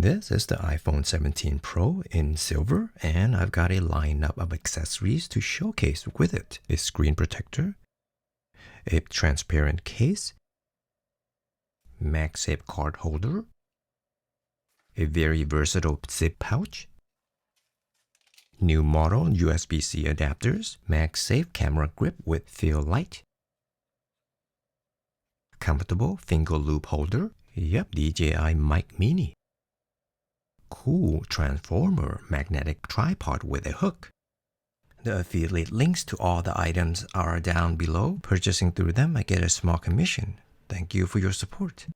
This is the iPhone 17 Pro in silver, and I've got a lineup of accessories to showcase with it. A screen protector, a transparent case, MagSafe card holder, a very versatile zip pouch, new model USB-C adapters, MagSafe camera grip with fill light, comfortable finger loop holder, DJI Mic Mini, cool transformer magnetic tripod with a hook. The affiliate links to all the items are down below. Purchasing through them, I get a small commission. Thank you for your support.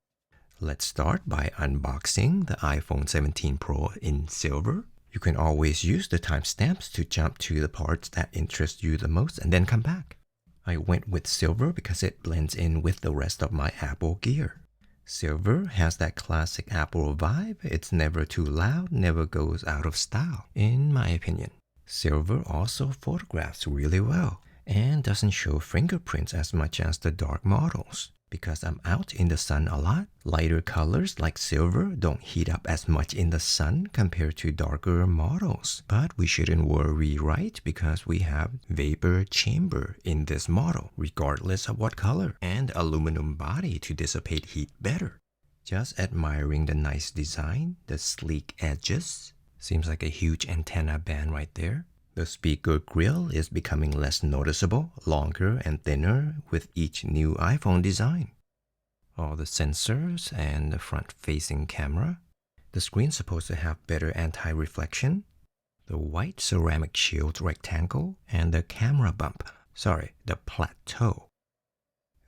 Let's start by unboxing the iPhone 17 Pro in silver. You can always use the timestamps to jump to the parts that interest you the most and then come back. I went with silver because it blends in with the rest of my Apple gear. Silver has that classic Apple vibe. It's never too loud, never goes out of style, in my opinion. Silver also photographs really well and doesn't show fingerprints as much as the dark models. Because I'm out in the sun a lot, lighter colors like silver don't heat up as much in the sun compared to darker models. But we shouldn't worry, right? Because we have vapor chamber in this model, regardless of what color, and aluminum body to dissipate heat better. Just admiring the nice design, the sleek edges. Seems like a huge antenna band right there. The speaker grill is becoming less noticeable, longer and thinner with each new iPhone design. All the sensors and the front-facing camera. The screen's supposed to have better anti-reflection. The white ceramic shield rectangle and the camera bump. The plateau.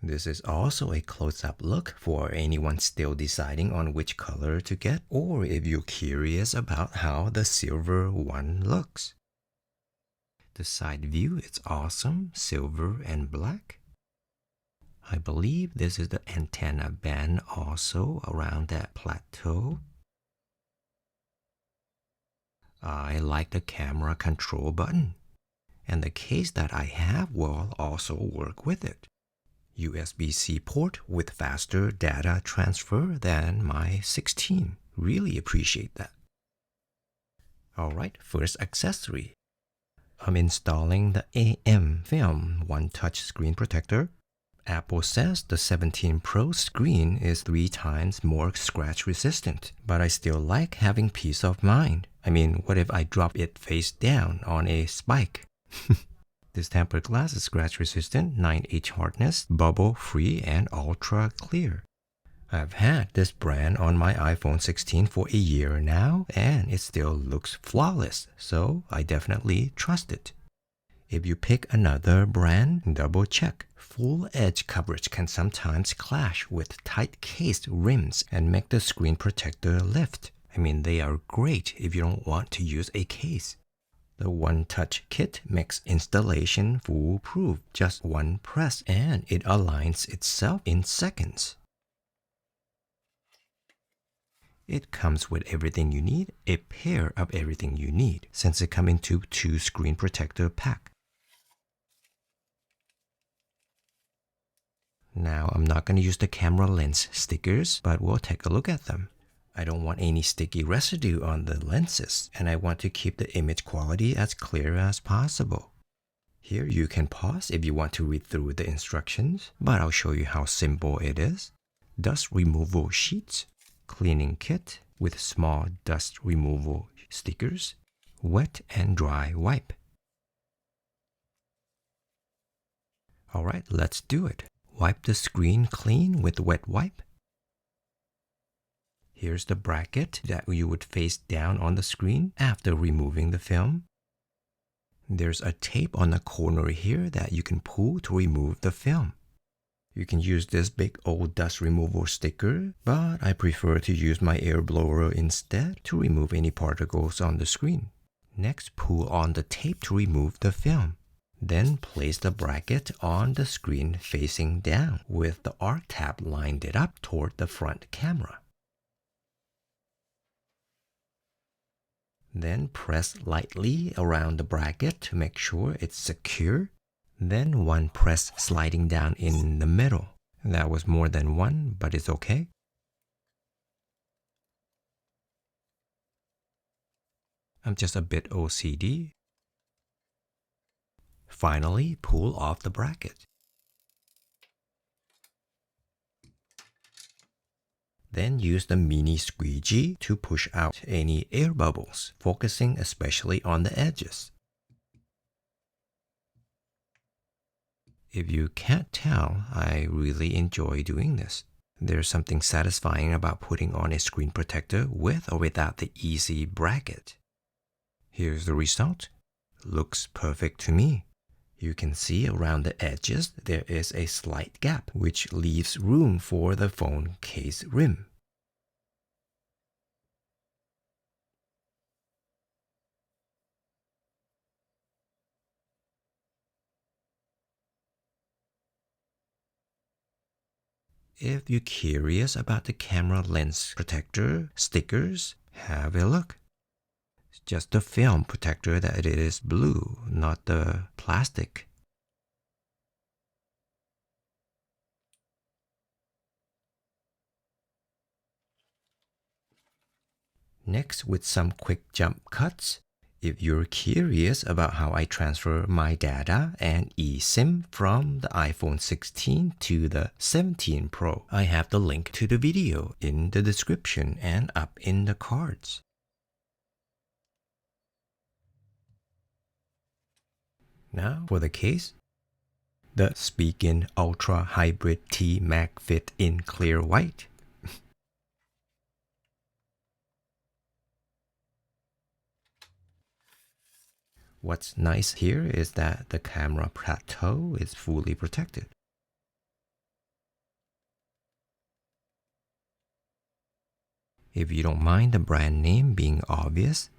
This is also a close-up look for anyone still deciding on which color to get, or if you're curious about how the silver one looks. The side view is awesome, silver and black. I believe this is the antenna band also around that plateau. I like the camera control button. And the case that I have will also work with it. USB-C port with faster data transfer than my 16. Really appreciate that. Alright, first accessory. I'm installing the amFilm OneTouch Screen Protector. Apple says the 17 Pro screen is 3 times more scratch resistant, but I still like having peace of mind. I mean, what if I drop it face down on a spike? This tempered glass is scratch resistant, 9H hardness, bubble free, and ultra clear. I've had this brand on my iPhone 16 for a year now, and it still looks flawless, so I definitely trust it. If you pick another brand, double check. Full edge coverage can sometimes clash with tight cased rims and make the screen protector lift. I mean, they are great if you don't want to use a case. The OneTouch kit makes installation foolproof. Just one press and it aligns itself in seconds. It comes with everything you need, a pair of everything you need, since it comes into 2 screen protector pack. Now, I'm not going to use the camera lens stickers, but we'll take a look at them. I don't want any sticky residue on the lenses, and I want to keep the image quality as clear as possible. Here you can pause if you want to read through the instructions, but I'll show you how simple it is. Dust removal sheets. Cleaning kit with small dust removal stickers, wet and dry wipe. Alright, let's do it. Wipe the screen clean with wet wipe. Here's the bracket that you would face down on the screen after removing the film. There's a tape on the corner here that you can pull to remove the film. You can use this big old dust removal sticker, but I prefer to use my air blower instead to remove any particles on the screen. Next, pull on the tape to remove the film. Then place the bracket on the screen facing down with the arc tab lined it up toward the front camera. Then press lightly around the bracket to make sure it's secure. Then one press sliding down in the middle. That was more than one, but it's okay. I'm just a bit OCD. Finally, pull off the bracket. Then use the mini squeegee to push out any air bubbles, focusing especially on the edges. If you can't tell, I really enjoy doing this. There's something satisfying about putting on a screen protector with or without the easy bracket. Here's the result. Looks perfect to me. You can see around the edges there is a slight gap, which leaves room for the phone case rim. If you're curious about the camera lens protector stickers, have a look. It's just the film protector that it is blue, not the plastic. Next, with some quick jump cuts, if you're curious about how I transfer my data and eSIM from the iPhone 16 to the 17 Pro, I have the link to the video in the description and up in the cards. Now for the case. The Spigen Ultra Hybrid T MagFit in clear white. What's nice here is that the camera plateau is fully protected. If you don't mind the brand name being obvious,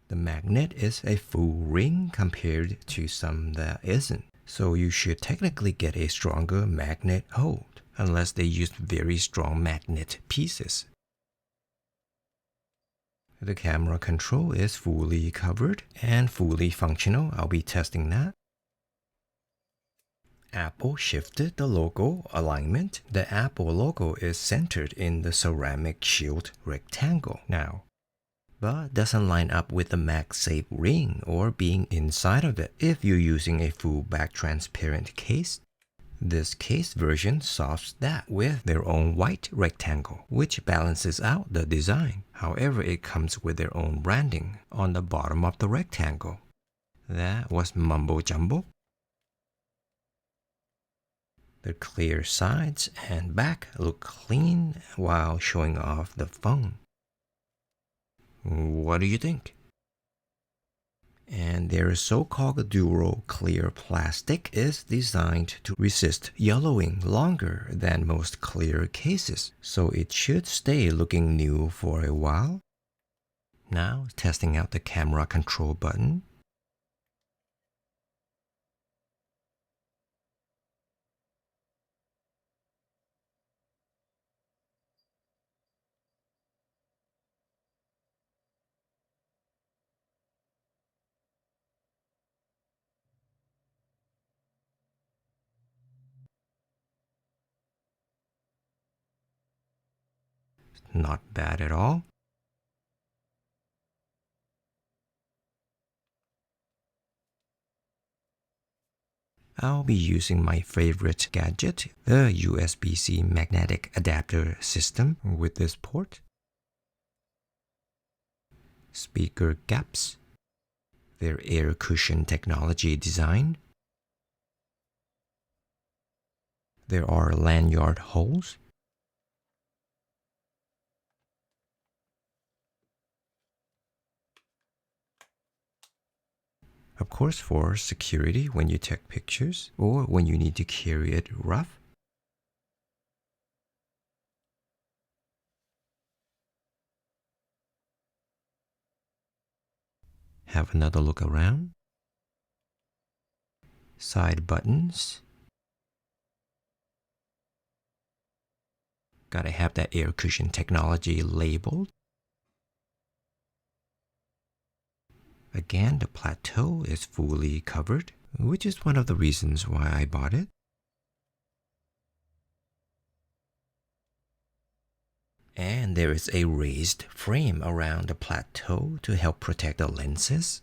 the magnet is a full ring compared to some that isn't. So you should technically get a stronger magnet hold, unless they use very strong magnet pieces. The camera control is fully covered and fully functional. I'll be testing that. Apple shifted the logo alignment. The Apple logo is centered in the ceramic shield rectangle now, but doesn't line up with the MagSafe ring or being inside of it if you're using a full back transparent case. This case version solves that with their own white rectangle, which balances out the design. However, it comes with their own branding on the bottom of the rectangle. That was mumbo jumbo. The clear sides and back look clean while showing off the phone. What do you think? And their so-called Duro clear plastic is designed to resist yellowing longer than most clear cases, so it should stay looking new for a while. Now testing out the camera control button. Not bad at all. I'll be using my favorite gadget, the USB-C magnetic adapter system with this port. Speaker gaps. Their air cushion technology design. There are lanyard holes. Of course, for security when you take pictures or when you need to carry it rough. Have another look around. Side buttons. Gotta have that air cushion technology labeled. Again, the plateau is fully covered, which is one of the reasons why I bought it. And there is a raised frame around the plateau to help protect the lenses.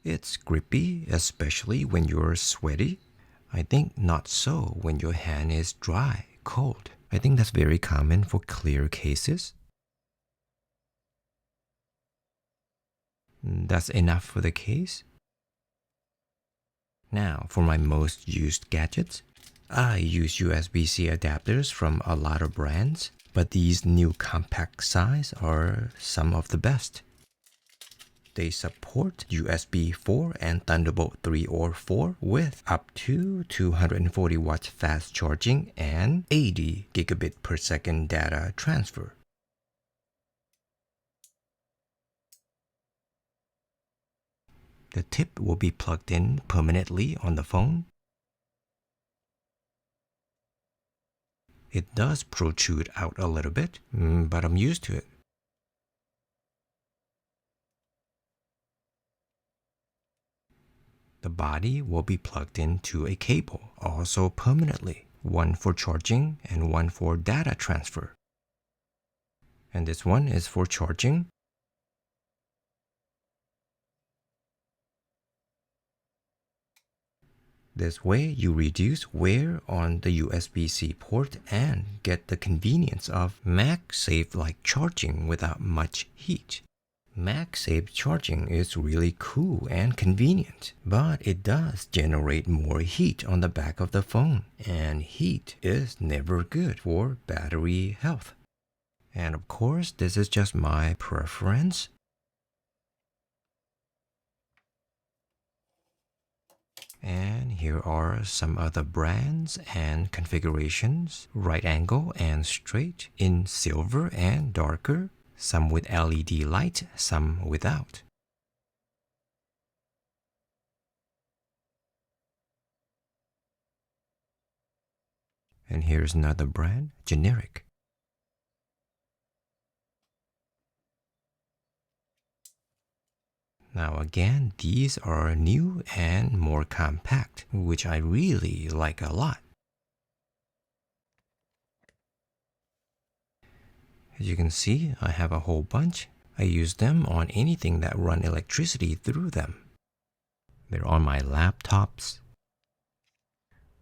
It's grippy, especially when you're sweaty. I think not so when your hand is dry, cold. I think that's very common for clear cases. That's enough for the case. Now, for my most used gadgets, I use USB-C adapters from a lot of brands, but these new compact size are some of the best. They support USB 4 and Thunderbolt 3 or 4 with up to 240 watts fast charging and 80 gigabit per second data transfer. The tip will be plugged in permanently on the phone. It does protrude out a little bit, but I'm used to it. The body will be plugged into a cable, also permanently, one for charging and one for data transfer. And this one is for charging. This way you reduce wear on the USB-C port and get the convenience of MagSafe-like charging without much heat. MagSafe charging is really cool and convenient, but it does generate more heat on the back of the phone, and heat is never good for battery health. And of course, this is just my preference. And here are some other brands and configurations: right angle and straight, in silver and darker, some with LED light, some without. And here's another brand, generic. Now again, these are new and more compact, which I really like a lot. As you can see, I have a whole bunch. I use them on anything that run electricity through them. They're on my laptops,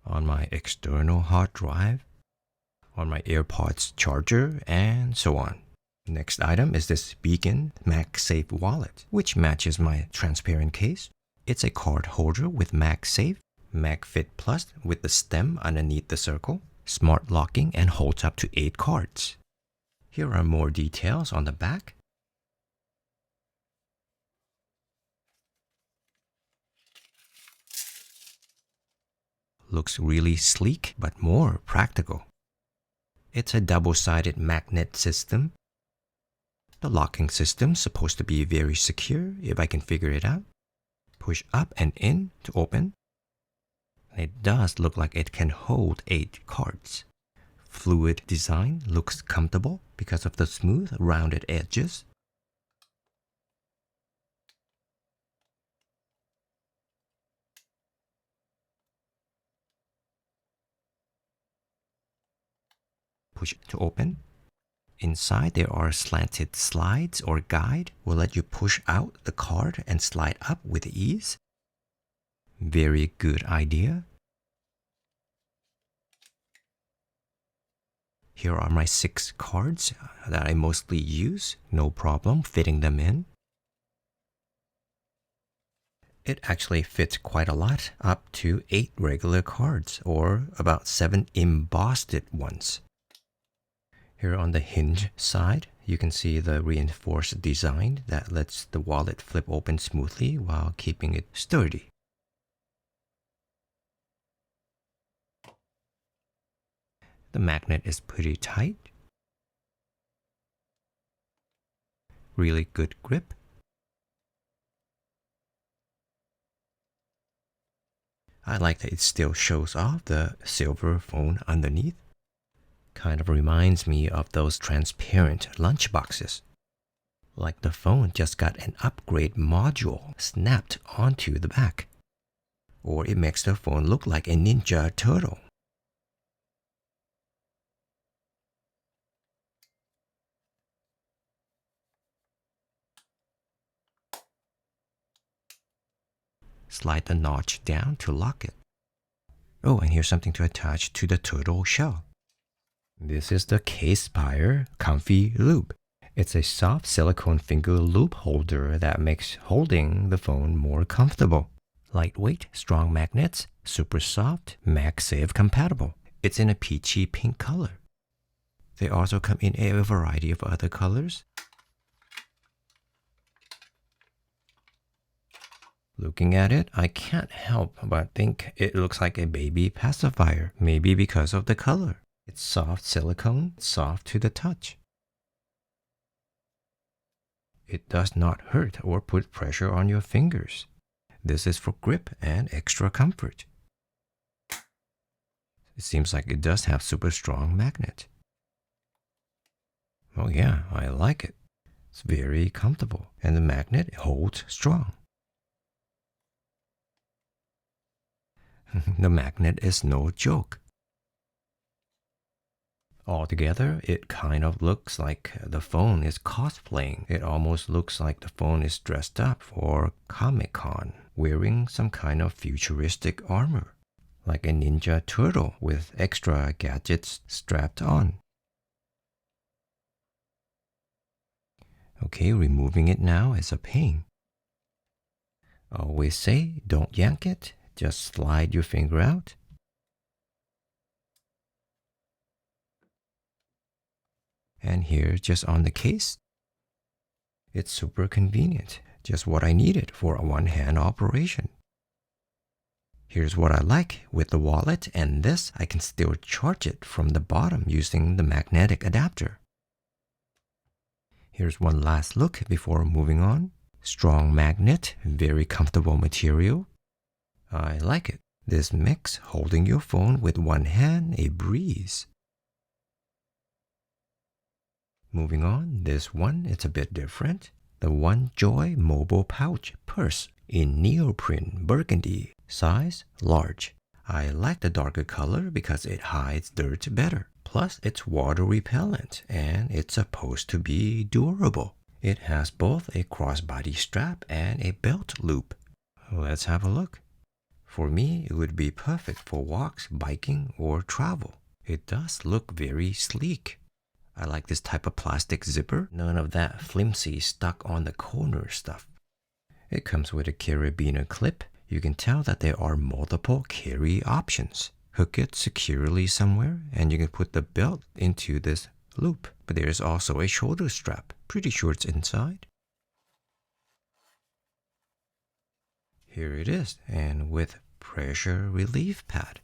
on my external hard drive, on my AirPods charger, and so on. Next item is this Spigen MagSafe wallet, which matches my transparent case. It's a card holder with MagSafe, MagFit Plus with the stem underneath the circle, smart locking, and holds up to 8 cards. Here are more details on the back. Looks really sleek, but more practical. It's a double-sided magnet system. The locking system's supposed to be very secure, if I can figure it out. Push up and in to open. It does look like it can hold 8 cards. Fluid design looks comfortable because of the smooth, rounded edges. Push to open. Inside there are slanted slides or guide will let you push out the card and slide up with ease. Very good idea. Here are my 6 cards that I mostly use. No problem fitting them in. It actually fits quite a lot, up to 8 regular cards or about 7 embossed ones. Here on the hinge side, you can see the reinforced design that lets the wallet flip open smoothly while keeping it sturdy. The magnet is pretty tight. Really good grip. I like that it still shows off the silver phone underneath. Kind of reminds me of those transparent lunch boxes. Like the phone just got an upgrade module snapped onto the back. Or it makes the phone look like a Ninja Turtle. slide the notch down to lock it. Oh, and here's something to attach to the turtle shell. This is the CaseSpire Comfy Loop. It's a soft silicone finger loop holder that makes holding the phone more comfortable. Lightweight, strong magnets, super soft, MagSafe compatible. It's in a peachy pink color. They also come in a variety of other colors. Looking at it, I can't help but think it looks like a baby pacifier, maybe because of the color. It's soft silicone, soft to the touch. It does not hurt or put pressure on your fingers. This is for grip and extra comfort. It seems like it does have super strong magnet. Oh yeah, I like it. It's very comfortable and the magnet holds strong. The magnet is no joke. Altogether, it kind of looks like the phone is cosplaying. It almost looks like the phone is dressed up for Comic-Con, wearing some kind of futuristic armor, like a ninja turtle with extra gadgets strapped on. Okay, removing it now is a pain. Always say, don't yank it, just slide your finger out. And here, just on the case, it's super convenient, just what I needed for a one-hand operation. Here's what I like with the wallet, and this, I can still charge it from the bottom using the magnetic adapter. Here's one last look before moving on. Strong magnet, very comfortable material. I like it. This makes holding your phone with one hand a breeze. Moving on, this one, it's a bit different. The OneJoy mobile pouch purse in neoprene burgundy, size large. I like the darker color because it hides dirt better. Plus, it's water repellent and it's supposed to be durable. It has both a crossbody strap and a belt loop. Let's have a look. For me, it would be perfect for walks, biking, or travel. It does look very sleek. I like this type of plastic zipper. None of that flimsy stuck on the corner stuff. It comes with a carabiner clip. You can tell that there are multiple carry options. Hook it securely somewhere and you can put the belt into this loop. But there is also a shoulder strap. Pretty sure it's inside. Here it is, and with pressure relief pad.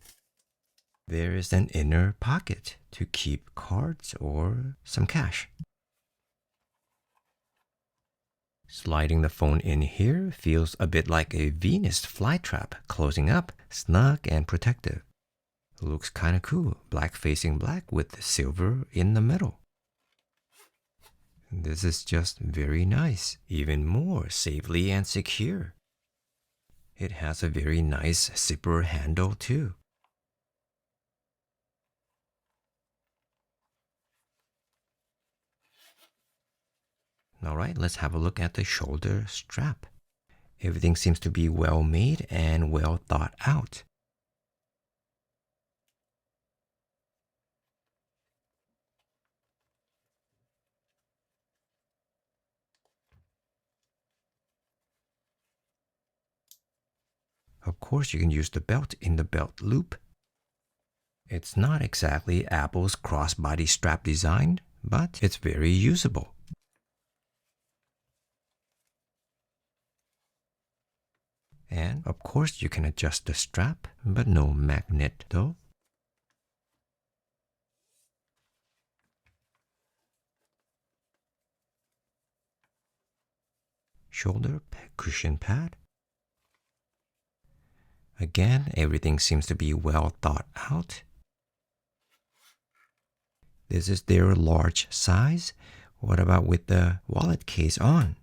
There is an inner pocket to keep cards or some cash. Sliding the phone in here feels a bit like a Venus flytrap, closing up, snug and protective. Looks kinda cool, black facing black with silver in the middle. This is just very nice, even more safely and secure. It has a very nice zipper handle too. Alright, let's have a look at the shoulder strap. Everything seems to be well made and well thought out. Of course, you can use the belt in the belt loop. It's not exactly Apple's crossbody strap design, but it's very usable. And of course, you can adjust the strap, but no magnet though. Shoulder cushion pad. Again, everything seems to be well thought out. This is their large size. What about with the wallet case on?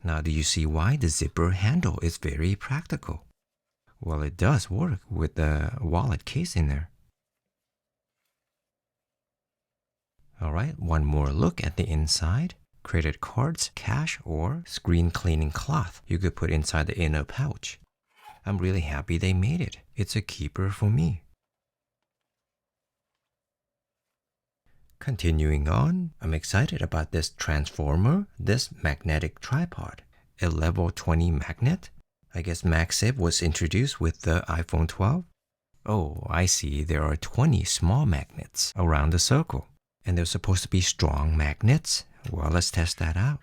Now, do you see why the zipper handle is very practical? Well, it does work with the wallet case in there. Alright, one more look at the inside. credit cards, cash, or screen cleaning cloth you could put inside the inner pouch. I'm really happy they made it. It's a keeper for me. Continuing on, I'm excited about this transformer, this magnetic tripod. A level 20 magnet. I guess MagSafe was introduced with the iPhone 12. Oh, I see there are 20 small magnets around the circle. And they're supposed to be strong magnets. Well, let's test that out.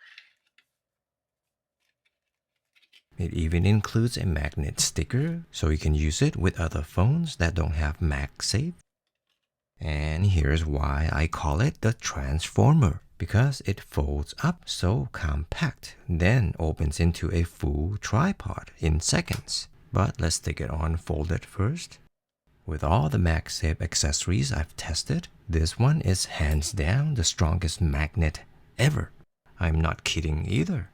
It even includes a magnet sticker, so you can use it with other phones that don't have MagSafe. And here's why I call it the transformer, because it folds up so compact, then opens into a full tripod in seconds. But let's stick it on folded first. With all the MagSafe accessories I've tested, this one is hands down the strongest magnet ever. I'm not kidding either.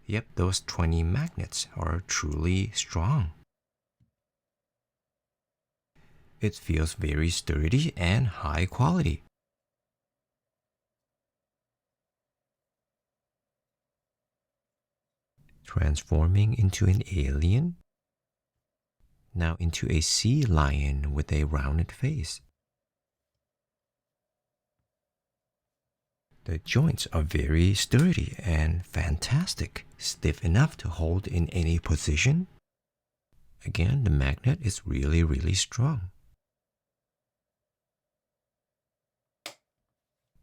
Yep, those 20 magnets are truly strong. It feels very sturdy and high quality. Transforming into an alien. Now into a sea lion with a rounded face. The joints are very sturdy and fantastic, stiff enough to hold in any position. Again, the magnet is really strong.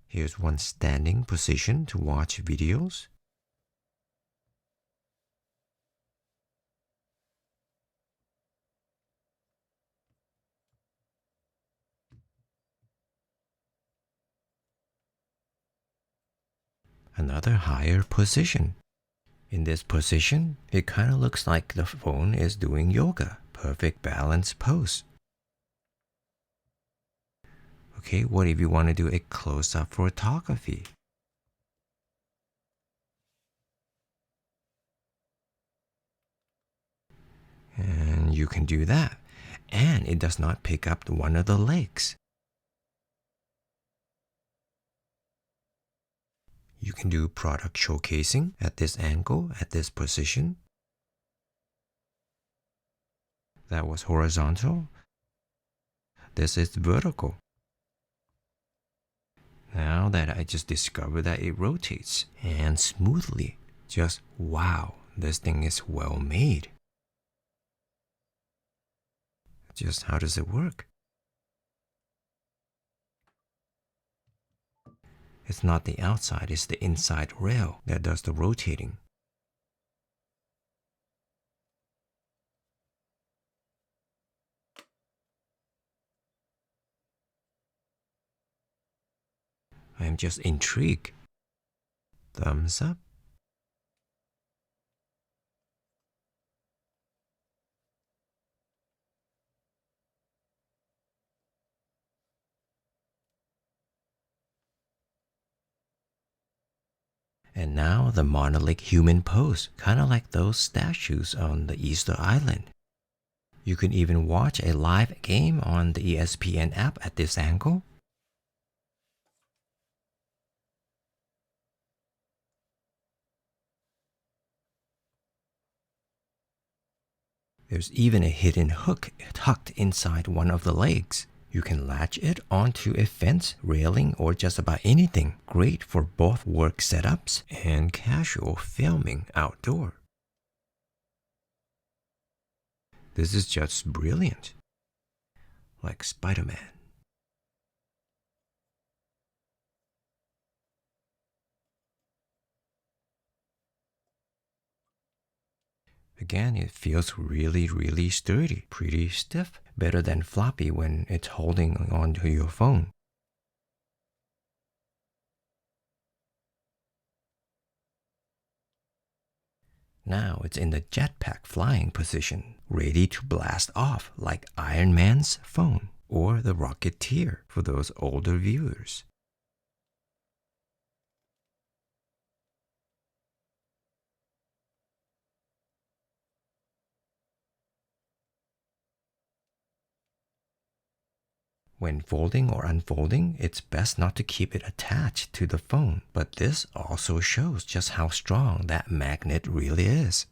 Here's one standing position to watch videos. Another higher position. In this position, it kind of looks like the phone is doing yoga. Perfect balance pose. Okay, what if you want to do a close-up photography? And you can do that. And it does not pick up one of the legs. You can do product showcasing at this angle, at this position. That was horizontal. This is vertical. Now that I just discovered that it rotates and smoothly. Just wow, this thing is well made. Just how does it work? It's not the outside, it's the inside rail that does the rotating. I am just intrigued. Thumbs up. And now the monolith human pose, kind of like those statues on the Easter Island. You can even watch a live game on the ESPN app at this angle. There's even a hidden hook tucked inside one of the legs. You can latch it onto a fence, railing, or just about anything. Great for both work setups and casual filming outdoor. This is just brilliant. Like Spider-Man. Again, it feels really sturdy, pretty stiff, better than floppy when it's holding onto your phone. Now it's in the jetpack flying position, ready to blast off like Iron Man's phone or the Rocketeer for those older viewers. When folding or unfolding, it's best not to keep it attached to the phone, but this also shows just how strong that magnet really is.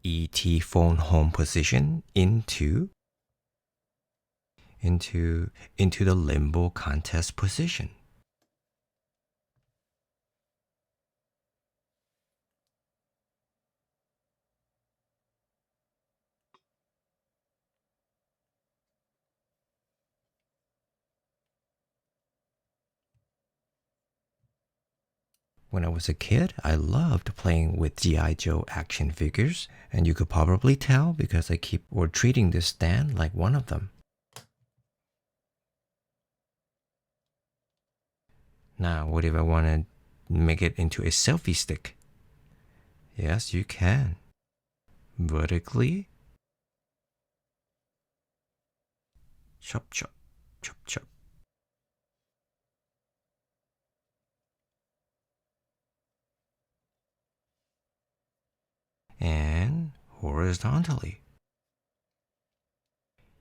ET phone home position into the limbo contest position. When I was a kid, I loved playing with G.I. Joe action figures, and you could probably tell because I keep treating this stand like one of them. Now, what if I want to make it into a selfie stick? Yes, you can. Vertically. Chop, chop, chop, chop. And horizontally.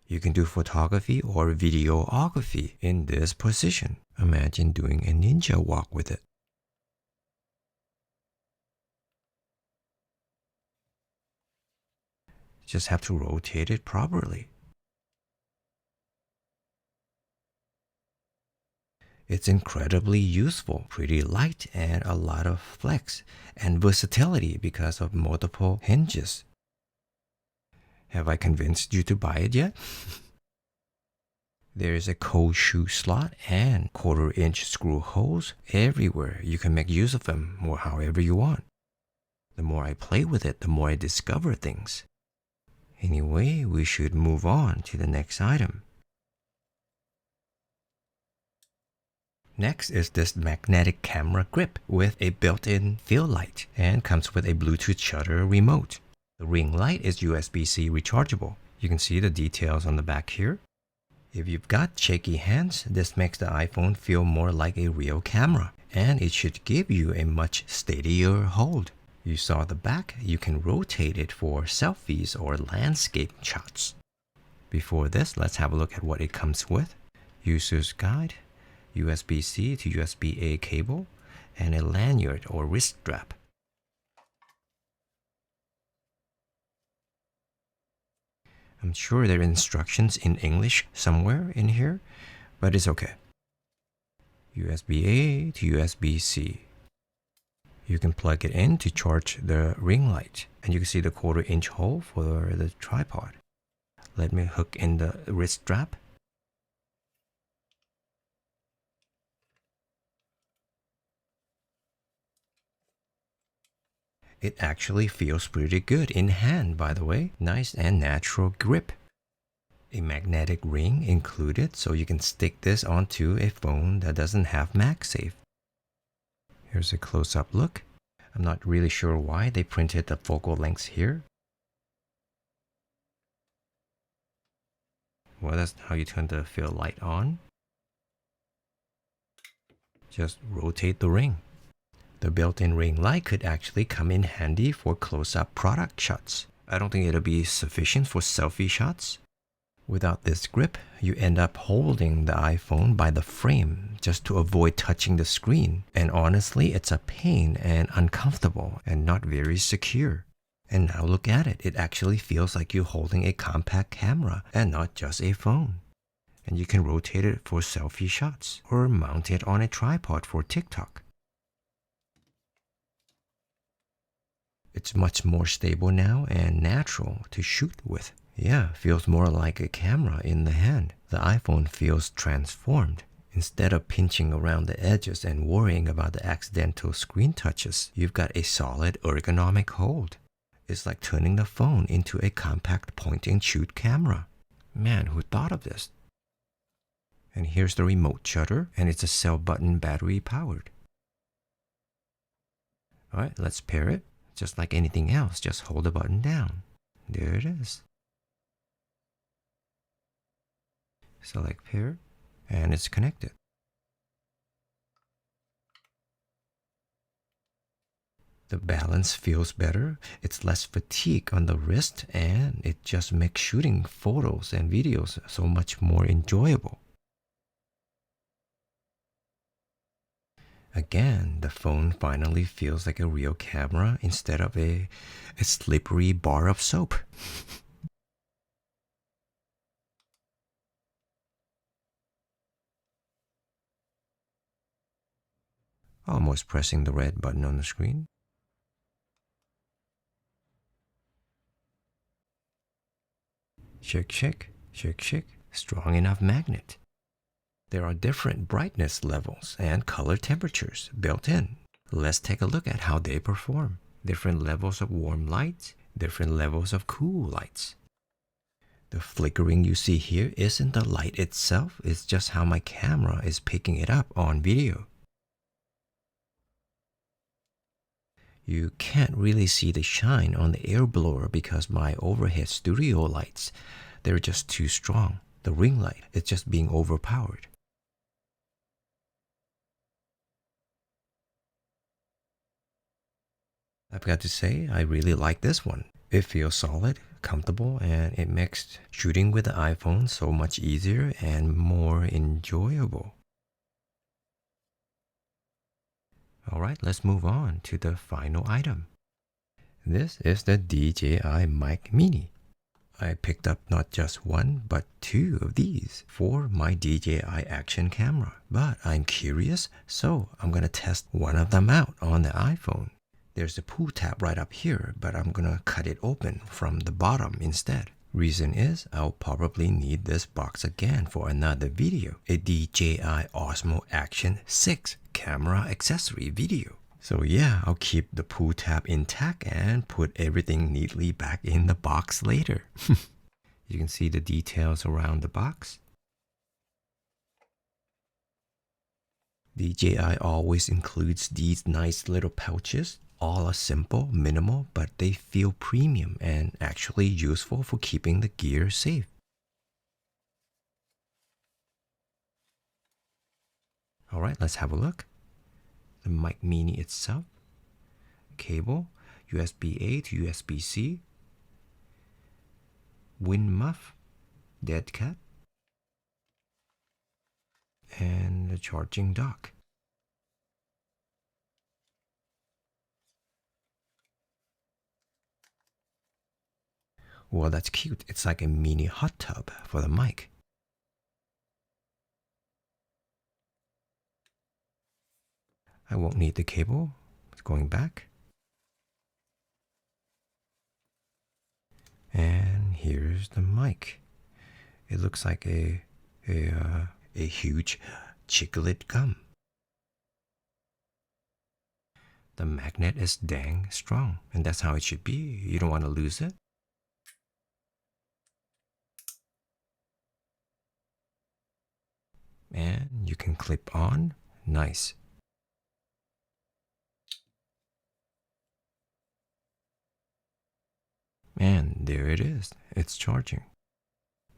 You can do photography or videography in this position. Imagine doing a ninja walk with it. Just have to rotate it properly. It's incredibly useful, pretty light, and a lot of flex and versatility because of multiple hinges. Have I convinced you to buy it yet? There is a cold shoe slot and 1/4-inch screw holes everywhere. You can make use of them or however you want. The more I play with it, the more I discover things. Anyway, we should move on to the next item. Next is this magnetic camera grip with a built-in fill light and comes with a Bluetooth shutter remote. The ring light is USB-C rechargeable. You can see the details on the back here. If you've got shaky hands, this makes the iPhone feel more like a real camera, and it should give you a much steadier hold. You saw the back, you can rotate it for selfies or landscape shots. Before this, let's have a look at what it comes with. User's guide, USB-C to USB-A cable, and a lanyard or wrist strap. I'm sure there are instructions in English somewhere in here, but it's okay. USB-A to USB-C. You can plug it in to charge the ring light, and you can see the 1/4-inch hole for the tripod. Let me hook in the wrist strap. It actually feels pretty good in hand, by the way. Nice and natural grip. A magnetic ring included, so you can stick this onto a phone that doesn't have MagSafe. Here's a close-up look. I'm not really sure why they printed the focal lengths here. Well, that's how you turn the fill light on. Just rotate the ring. The built-in ring light could actually come in handy for close-up product shots. I don't think it'll be sufficient for selfie shots. Without this grip, you end up holding the iPhone by the frame just to avoid touching the screen. And honestly, it's a pain and uncomfortable and not very secure. And now look at it. It actually feels like you're holding a compact camera and not just a phone. And you can rotate it for selfie shots or mount it on a tripod for TikTok. It's much more stable now and natural to shoot with. Yeah, feels more like a camera in the hand. The iPhone feels transformed. Instead of pinching around the edges and worrying about the accidental screen touches, you've got a solid ergonomic hold. It's like turning the phone into a compact point-and-shoot camera. Man, who thought of this? And here's the remote shutter, and it's a cell button battery powered. All right, let's pair it. Just like anything else, just hold the button down. There it is. Select pair, and it's connected. The balance feels better, it's less fatigue on the wrist, and it just makes shooting photos and videos so much more enjoyable. Again, the phone finally feels like a real camera instead of a slippery bar of soap. Almost pressing the red button on the screen. Shake, shake, shake, shake. Strong enough magnet. There are different brightness levels and color temperatures built in. Let's take a look at how they perform. Different levels of warm light, different levels of cool lights. The flickering you see here isn't the light itself, it's just how my camera is picking it up on video. You can't really see the shine on the air blower because my overhead studio lights, they're just too strong. The ring light is just being overpowered. I've got to say, I really like this one. It feels solid, comfortable, and it makes shooting with the iPhone so much easier and more enjoyable. Alright, let's move on to the final item. This is the DJI Mic Mini. I picked up not just one, but two of these for my DJI action camera. But I'm curious, so I'm gonna test one of them out on the iPhone. There's a pull tab right up here, but I'm gonna cut it open from the bottom instead. Reason is, I'll probably need this box again for another video, a DJI Osmo Action 6 camera accessory video. So yeah, I'll keep the pull tab intact and put everything neatly back in the box later. You can see the details around the box. DJI always includes these nice little pouches. All are simple, minimal, but they feel premium and actually useful for keeping the gear safe. Alright, let's have a look. The Mic Mini itself. Cable, USB-A to USB-C. Wind muff, dead cat. And the charging dock. Well, that's cute. It's like a mini hot tub for the mic. I won't need the cable. It's going back. And here's the mic. It looks like a huge chiclet gum. The magnet is dang strong, and that's how it should be. You don't want to lose it. And you can clip on. Nice. And there it is. It's charging.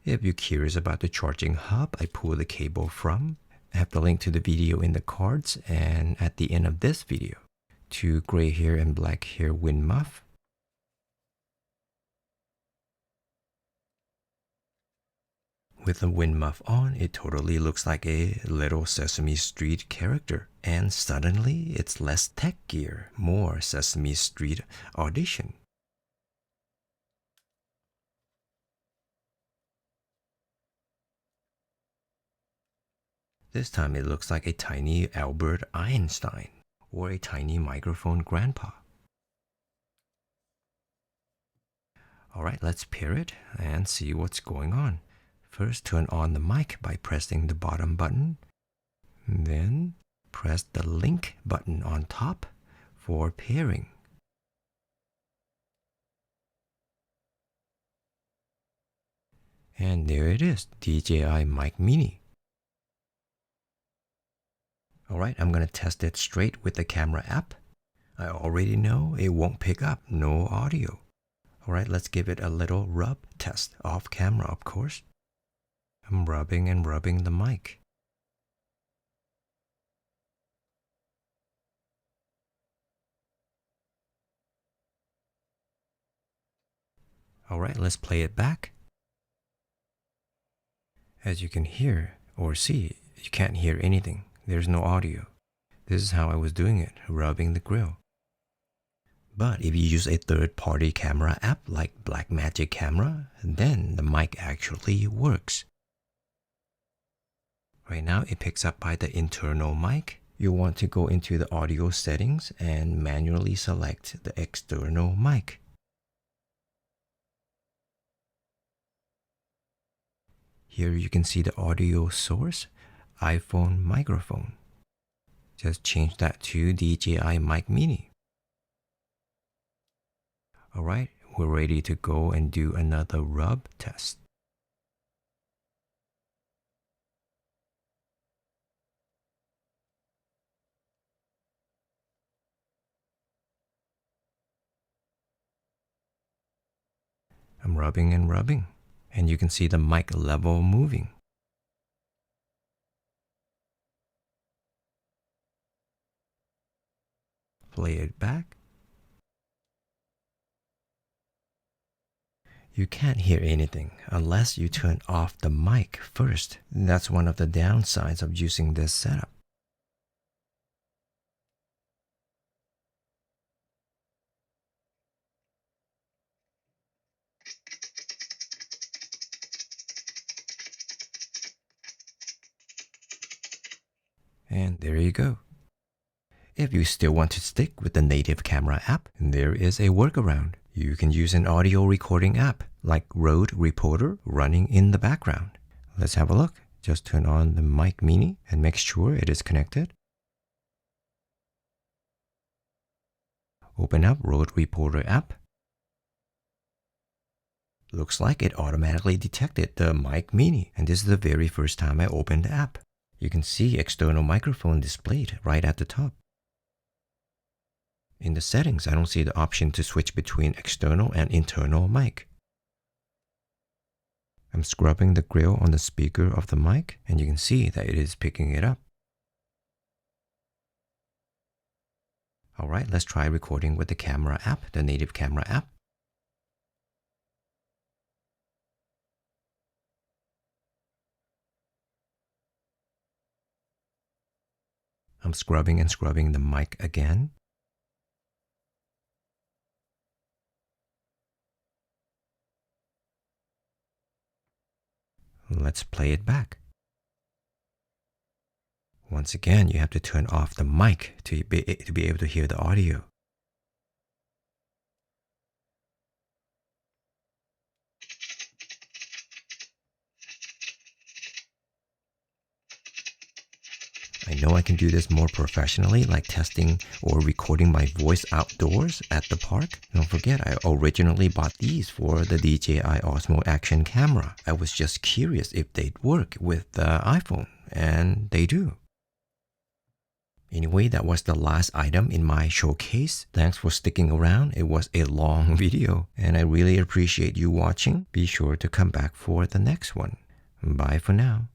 If you're curious about the charging hub I pull the cable from, I have the link to the video in the cards and at the end of this video. 2 gray hair and black hair wind muff. With the wind muff on, it totally looks like a little Sesame Street character. And suddenly, it's less tech gear, more Sesame Street audition. This time it looks like a tiny Albert Einstein or a tiny microphone grandpa. Alright, let's pair it and see what's going on. First, turn on the mic by pressing the bottom button. Then, press the link button on top for pairing. And there it is, DJI Mic Mini. Alright, I'm going to test it straight with the camera app. I already know it won't pick up no audio. Alright, let's give it a little rub test off camera, of course. I'm rubbing and rubbing the mic. Alright, let's play it back. As you can hear or see, you can't hear anything. There's no audio. This is how I was doing it, rubbing the grill. But if you use a third-party camera app like Blackmagic Camera, then the mic actually works. Right now, it picks up by the internal mic. You'll want to go into the audio settings and manually select the external mic. Here you can see the audio source, iPhone microphone. Just change that to DJI Mic Mini. Alright, we're ready to go and do another rub test. I'm rubbing and rubbing, and you can see the mic level moving. Play it back. You can't hear anything unless you turn off the mic first. That's one of the downsides of using this setup. And there you go. If you still want to stick with the native camera app, there is a workaround. You can use an audio recording app like Rode Reporter running in the background. Let's have a look. Just turn on the Mic Mini and make sure it is connected. Open up Rode Reporter app. Looks like it automatically detected the Mic Mini, and this is the very first time I opened the app. You can see external microphone displayed right at the top. In the settings, I don't see the option to switch between external and internal mic. I'm scrubbing the grill on the speaker of the mic, and you can see that it is picking it up. Alright, let's try recording with the camera app, the native camera app. I'm scrubbing and scrubbing the mic again. Let's play it back. Once again, you have to turn off the mic to be able to hear the audio. I know I can do this more professionally, like testing or recording my voice outdoors at the park. Don't forget, I originally bought these for the DJI Osmo Action camera. I was just curious if they'd work with the iPhone, and they do. Anyway, that was the last item in my showcase. Thanks for sticking around. It was a long video, and I really appreciate you watching. Be sure to come back for the next one. Bye for now.